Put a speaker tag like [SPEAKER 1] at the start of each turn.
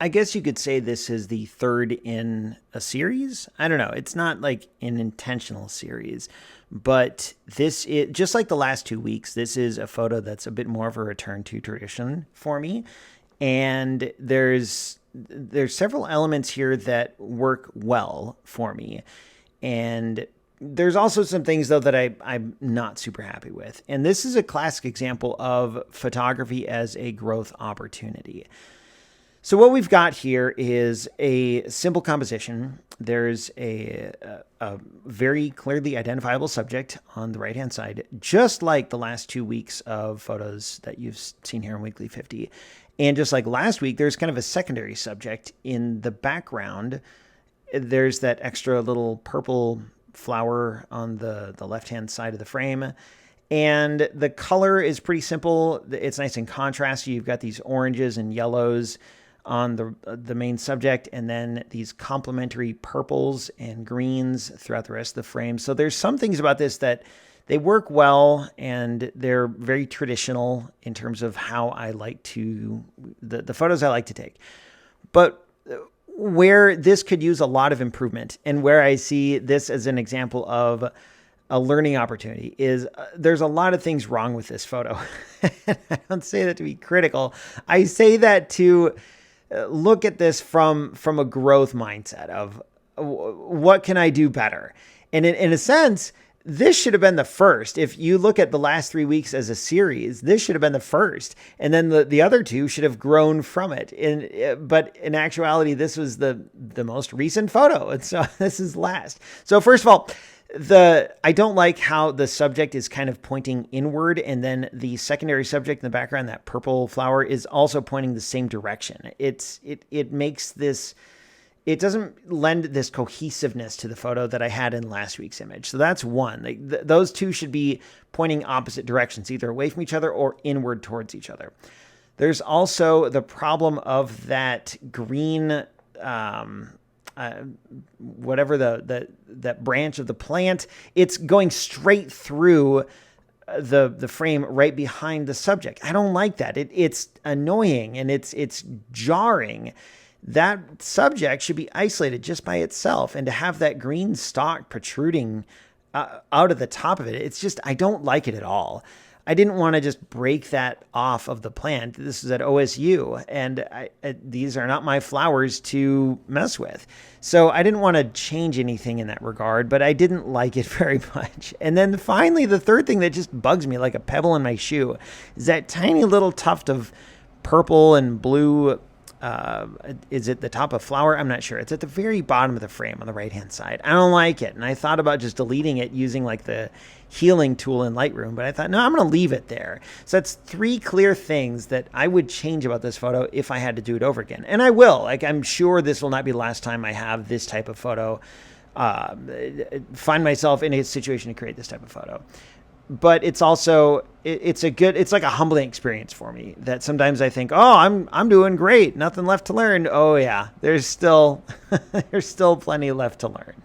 [SPEAKER 1] I guess you could say this is the third in a series. I don't know. It's not like an intentional series, but this is just like the last 2 weeks. This is a photo that's a bit more of a return to tradition for me. And there's several elements here that work well for me. And there's also some things, though, that I'm not super happy with. And this is a classic example of photography as a growth opportunity. So what we've got here is a simple composition. There's a very clearly identifiable subject on the right-hand side, just like the last 2 weeks of photos that you've seen here in Weekly 50. And just like last week, there's kind of a secondary subject in the background. There's that extra little purple flower on the left-hand side of the frame. And the color is pretty simple. It's nice and contrasty. You've got these oranges and yellows on the main subject, and then these complementary purples and greens throughout the rest of the frame. So there's some things about this that they work well, and they're very traditional in terms of how I like to, the photos I like to take. But where this could use a lot of improvement, and where I see this as an example of a learning opportunity, is there's a lot of things wrong with this photo. I don't say that to be critical. I say that to look at this from a growth mindset of what can I do better? And in a sense, this should have been the first. If you look at the last 3 weeks as a series, this should have been the first. And then the other two should have grown from it. But in actuality, this was the most recent photo. And so this is last. So first of all, I don't like how the subject is kind of pointing inward, and then the secondary subject in the background, that purple flower, is also pointing the same direction. It makes this, it doesn't lend this cohesiveness to the photo that I had in last week's image. So that's one. Those two should be pointing opposite directions, either away from each other or inward towards each other. There's also the problem of that green, whatever that branch of the plant, it's going straight through the frame right behind the subject. I don't like that. It's annoying, and it's jarring. That subject should be isolated just by itself, and to have that green stalk protruding out of the top of it, it's just, I don't like it at all. I didn't want to just break that off of the plant. This is at OSU, and these are not my flowers to mess with. So I didn't want to change anything in that regard, but I didn't like it very much. And then finally, the third thing that just bugs me like a pebble in my shoe is that tiny little tuft of purple and blue. Is it the top of flower? I'm not sure. It's at the very bottom of the frame on the right-hand side. I don't like it. And I thought about just deleting it using like the healing tool in Lightroom, but I thought, no, I'm going to leave it there. So that's 3 clear things that I would change about this photo if I had to do it over again. And I will. Like, I'm sure this will not be the last time I have this type of photo, find myself in a situation to create this type of photo. But it's also, it's like a humbling experience for me that sometimes I think, oh, I'm doing great. Nothing left to learn. Oh yeah, there's still plenty left to learn.